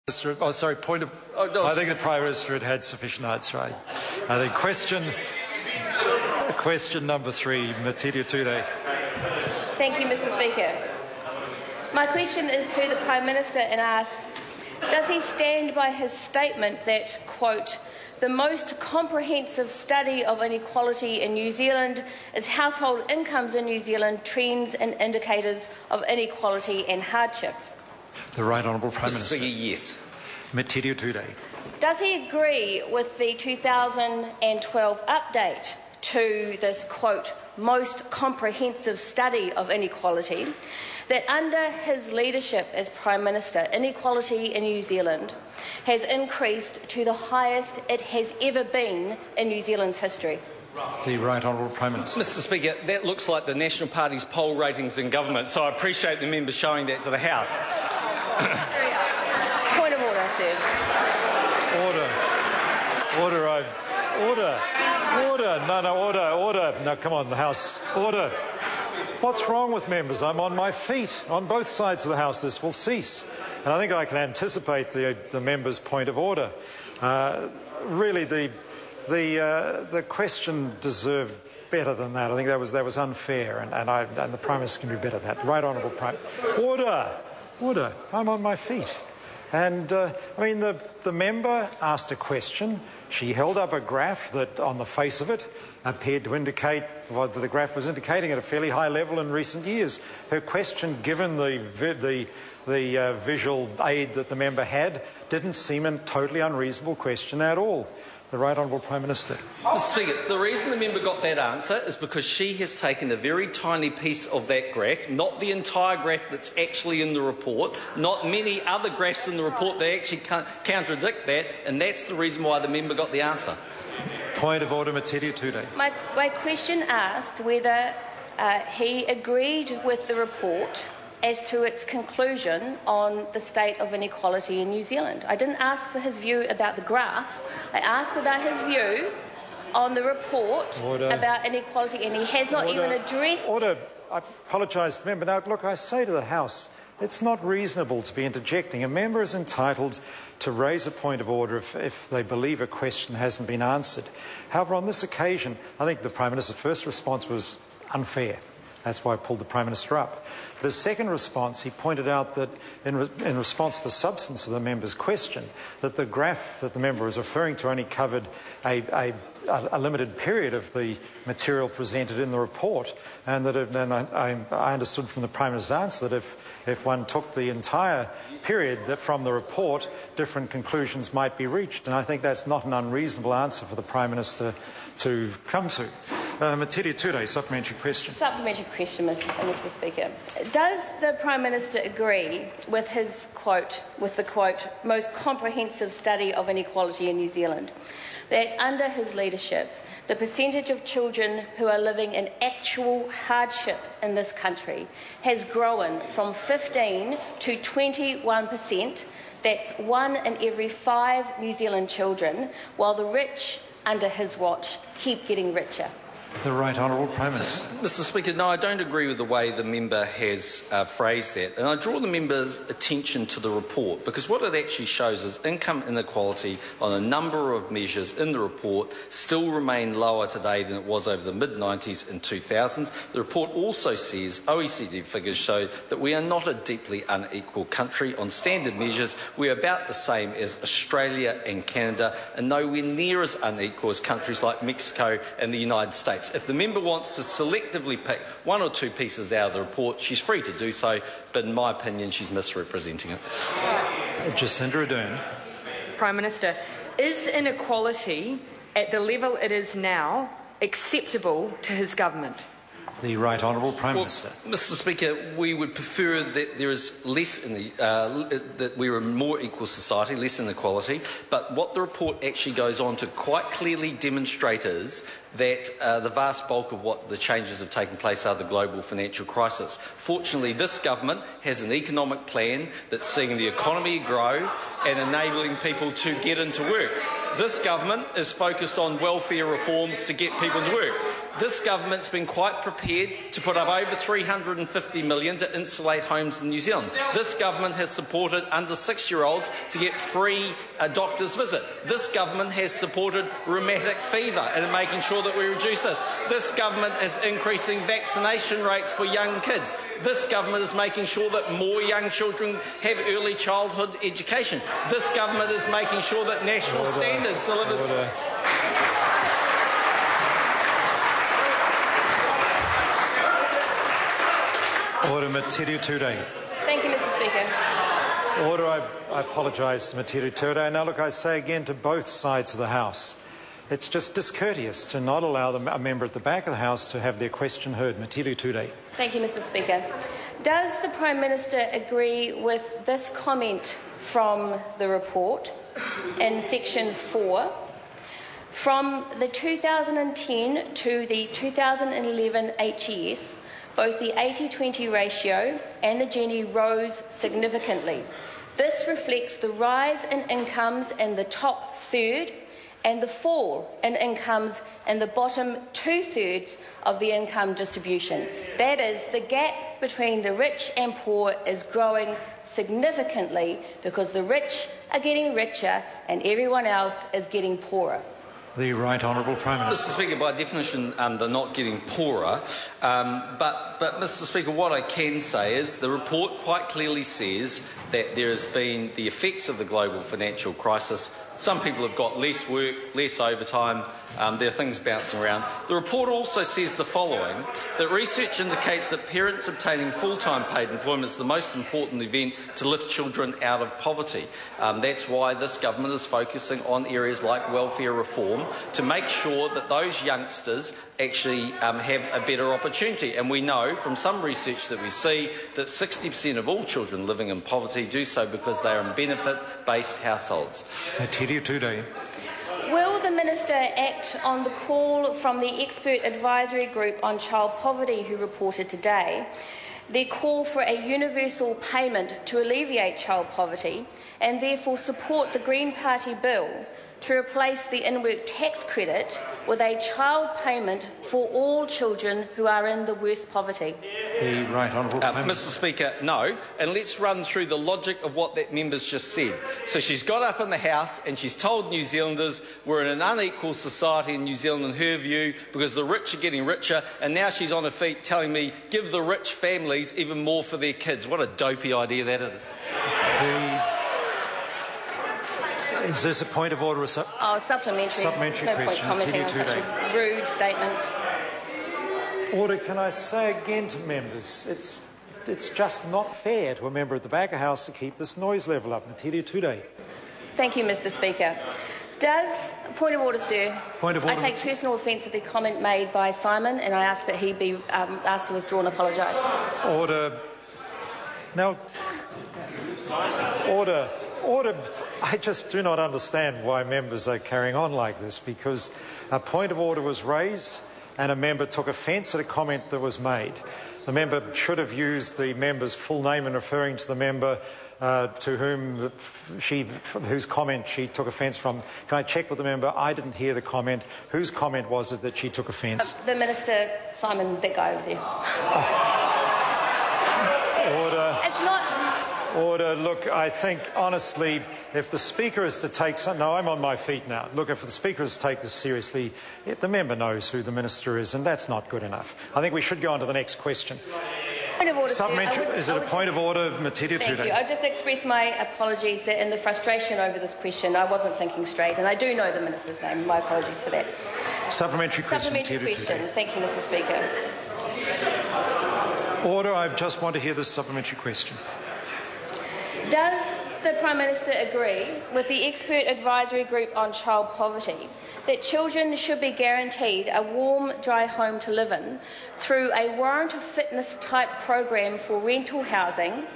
Oh, sorry, point of... Oh, no. I think the Prime Minister had had sufficient answer. I think question number 3, Metiria Turei. Thank you, Mr. Speaker. My question is to the Prime Minister and asks, does he stand by his statement that, quote, the most comprehensive study of inequality in New Zealand is household incomes in New Zealand, trends and indicators of inequality and hardship? The Right Honourable Prime Minister. Yes. Metiria Turei. Does he agree with the 2012 update to this, quote, most comprehensive study of inequality, that under his leadership as Prime Minister, inequality in New Zealand has increased to the highest it has ever been in New Zealand's history? The Right Honourable Prime Minister. Mr. Speaker, that looks like the National Party's poll ratings in government, so I appreciate the member showing that to the House. Point of order, sir. Order. No, come on, the House. Order. What's wrong with members? I'm on my feet. On both sides of the House, this will cease. And I think I can anticipate the member's point of order. Really, the question deserved better than that. I think that was unfair, and the Prime Minister can do better than that. Right Honourable Prime. Order. I'm on my feet. And, the member asked a question. She held up a graph that, on the face of it, appeared to indicate what the graph was indicating at a fairly high level in recent years. Her question, given the visual aid that the member had, didn't seem a totally unreasonable question at all. The Right Honourable Prime Minister. Mr. Speaker, the reason the member got that answer is because she has taken a very tiny piece of that graph, not the entire graph that's actually in the report, not many other graphs in the report that actually contradict that, and that's the reason why the member got the answer. Point of order, Metiria Turei. My question asked whether he agreed with the report as to its conclusion on the state of inequality in New Zealand. I didn't ask for his view about the graph. I asked about his view on the report about inequality, and he has not even addressed... Order. I apologise to the member. Now, look, I say to the House, it's not reasonable to be interjecting. A member is entitled to raise a point of order if they believe a question hasn't been answered. However, on this occasion, I think the Prime Minister's first response was unfair. That's why I pulled the Prime Minister up. But his second response, he pointed out that in response to the substance of the member's question, that the graph that the member was referring to only covered a limited period of the material presented in the report, and that I understood from the Prime Minister's answer that if one took the entire period from the report, different conclusions might be reached. And I think that's not an unreasonable answer for the Prime Minister to come to. Metiria Turei, supplementary question. Supplementary question, Mr. Speaker. Does the Prime Minister agree with his quote, with the quote, most comprehensive study of inequality in New Zealand, that under his leadership, the percentage of children who are living in actual hardship in this country has grown from 15 to 21%? That's 1 in every 5 New Zealand children, while the rich, under his watch, keep getting richer. The Right Honourable Prime Minister. Mr. Speaker, no, I don't agree with the way the member has phrased that. And I draw the member's attention to the report, because what it actually shows is income inequality on a number of measures in the report still remain lower today than it was over the mid-90s and 2000s. The report also says OECD figures show that we are not a deeply unequal country. On standard measures, we are about the same as Australia and Canada, and nowhere near as unequal as countries like Mexico and the United States. If the member wants to selectively pick 1 or 2 pieces out of the report, she's free to do so, but in my opinion, she's misrepresenting it. Jacinda Ardern. Prime Minister, is inequality at the level it is now acceptable to his government? The Right Honourable Prime Minister. Mr. Speaker, we would prefer that there is less that we're a more equal society, less inequality. But what the report actually goes on to quite clearly demonstrate is that the vast bulk of what the changes have taken place are the global financial crisis. Fortunately, this government has an economic plan that's seeing the economy grow and enabling people to get into work. This government is focused on welfare reforms to get people into work. This government's been quite prepared to put up over $350 million to insulate homes in New Zealand. This government has supported under 6-year-olds to get free doctor's visit. This government has supported rheumatic fever and making sure that we reduce this. This government is increasing vaccination rates for young kids. This government is making sure that more young children have early childhood education. This government is making sure that national standards delivers. Order, Metiria Turei. Thank you, Mr. Speaker. Order, I apologise to Metiria Turei. Now, look, I say again to both sides of the House, it's just discourteous to not allow a member at the back of the House to have their question heard. Metiria Turei. Thank you, Mr. Speaker. Does the Prime Minister agree with this comment from the report in section 4? From the 2010 to the 2011 HES, both the 80-20 ratio and the Gini rose significantly. This reflects the rise in incomes in the top third and the fall in incomes in the bottom 2/3 of the income distribution. That is, the gap between the rich and poor is growing significantly because the rich are getting richer and everyone else is getting poorer. The Right Honourable Prime Minister. Mr. Speaker, by definition, they're not getting poorer. But, Mr. Speaker, what I can say is the report quite clearly says that there has been the effects of the global financial crisis. Some people have got less work, less overtime. There are things bouncing around. The report also says the following, that research indicates that parents obtaining full-time paid employment is the most important event to lift children out of poverty. That's why this government is focusing on areas like welfare reform to make sure that those youngsters actually have a better opportunity. And we know from some research that we see that 60% of all children living in poverty do so because they are in benefit-based households. Metiria Turei. Will the Minister act on the call from the Expert Advisory Group on Child Poverty who reported today, their call for a universal payment to alleviate child poverty and therefore support the Green Party bill to replace the in-work tax credit with a child payment for all children who are in the worst poverty? The Right Honourable Prime Mr. Speaker, no. And let's run through the logic of what that member's just said. So she's got up in the House and she's told New Zealanders we're in an unequal society in New Zealand in her view because the rich are getting richer, and now she's on her feet telling me give the rich families even more for their kids. What a dopey idea that is. Is this a point of order? Supplementary. Supplementary no question. point commenting on such a rude statement. Order, can I say again to members, it's just not fair to a member at the back of the House to keep this noise level up. Metiria Turei. Thank you, Mr. Speaker. Point of order, sir. Point of order. I take personal offence at the comment made by Simon, and I ask that he be asked to withdraw and apologise. Order. Now, order. I just do not understand why members are carrying on like this, because a point of order was raised and a member took offence at a comment that was made. The member should have used the member's full name in referring to the member to whom whose comment she took offence from. Can I check with the member? I didn't hear the comment. Whose comment was it that she took offence? The Minister, Simon, that guy over there. Order. It's not... Order. Look, I think, honestly, if the Speaker is to take some... No, I'm on my feet now. Look, if the Speaker is to take this seriously, the member knows who the Minister is, and that's not good enough. I think we should go on to the next question. Point of order, Is it a point of order, Metiria Turei? Thank you. I just express my apologies that in the frustration over this question, I wasn't thinking straight, and I do know the Minister's name. My apologies for that. Supplementary question. Supplementary question. Thank you, Mr. Speaker. Order. I just want to hear this supplementary question. Does the Prime Minister agree with the Expert Advisory Group on Child Poverty that children should be guaranteed a warm, dry home to live in through a warrant of fitness type program for rental housing,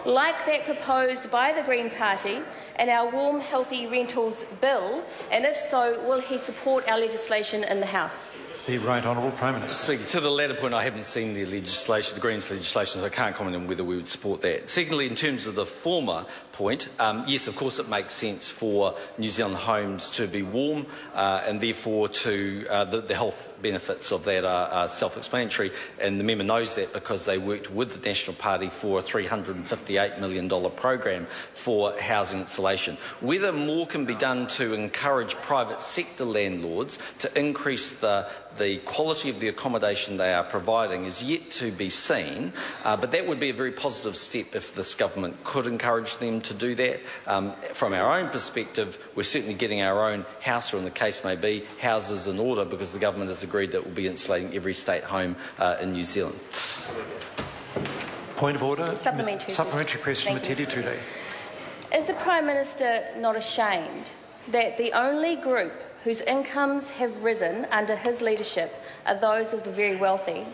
like that proposed by the Green Party in our Warm, Healthy Rentals Bill? And if so, will he support our legislation in the House? The Right Honourable Prime Minister. Speaking to the latter point, I haven't seen the legislation, the Greens legislation, so I can't comment on whether we would support that. Secondly, in terms of the former point, point. Yes, of course it makes sense for New Zealand homes to be warm, and therefore to the health benefits of that are self-explanatory, and the member knows that because they worked with the National Party for a $358 million program for housing insulation. Whether more can be done to encourage private sector landlords to increase the quality of the accommodation they are providing is yet to be seen, but that would be a very positive step if this government could encourage them to do that. From our own perspective, we're certainly getting our own house, or in the case may be, houses in order, because the government has agreed that we'll be insulating every state home in New Zealand. Point of order. Supplementary question, Metiria Turei. Is the Prime Minister not ashamed that the only group whose incomes have risen under his leadership are those of the very wealthy,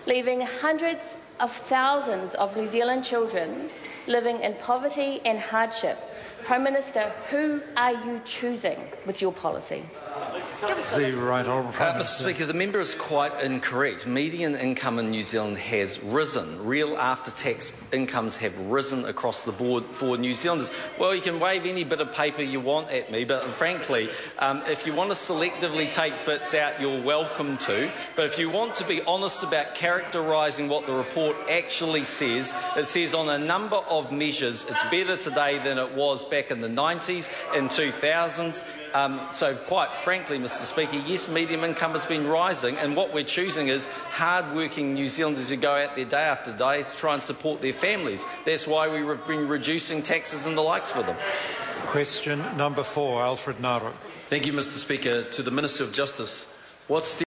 leaving hundreds of thousands of New Zealand children living in poverty and hardship? Prime Minister, who are you choosing with your policy? The Right Honourable Prime Minister. Mr Speaker, the member is quite incorrect. Median income in New Zealand has risen. Real after-tax incomes have risen across the board for New Zealanders. Well, you can wave any bit of paper you want at me, but frankly, if you want to selectively take bits out, you're welcome to. But if you want to be honest about characterising what the report actually says, it says on a number of measures it's better today than it was back in the 90s and 2000s. So quite frankly, Mr Speaker, yes, medium income has been rising, and what we're choosing is hard-working New Zealanders who go out there day after day to try and support their families. That's why we've been reducing taxes and the likes for them. Question number 4, Alfred Naru. Thank you, Mr Speaker. To the Minister of Justice, what's the